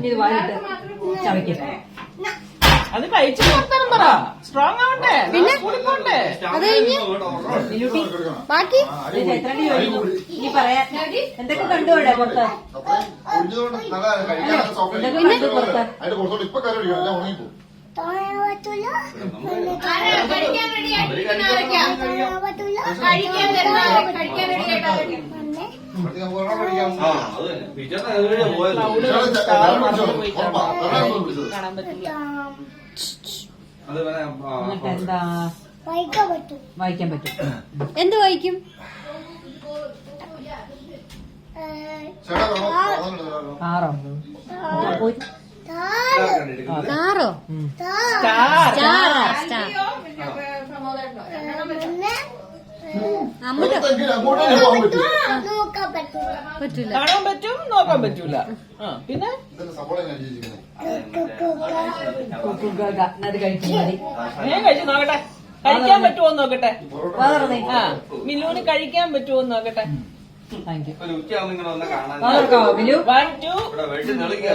ഇത് വായിട്ട് ചവയ്ക്കട്ടെ. അത് കഴിച്ചു വർത്താനം പറ. സ്ട്രോങ് ആവട്ടെ. പിന്നെ കൂടിപ്പോണ്ടേ. അത് കഴിഞ്ഞ് ബാക്കി ഇനി പറയാൻ എന്തൊക്കെ കണ്ടുപോടെ പുറത്ത്? എന്തൊക്കെ പുറത്ത്? കാണാൻ പറ്റില്ല. എന്താ വായിക്കാൻ പറ്റും? എന്ത് വായിക്കും? കാറോ? കാറോ? പറ്റൂല. കാണാൻ പറ്റും, നോക്കാൻ പറ്റൂല. പിന്നെ അത് കഴിക്കും മതി. ഞാൻ കഴിച്ചു നോക്കട്ടെ. കഴിക്കാൻ പറ്റുമോ നോക്കട്ടെ. മിലുവിന് കഴിക്കാൻ പറ്റുമോ നോക്കട്ടെ. Thank you. ഉച്ചയാവുമ്പോ ഇങ്ങനെ വന്ന് കാണാൻ 1, 2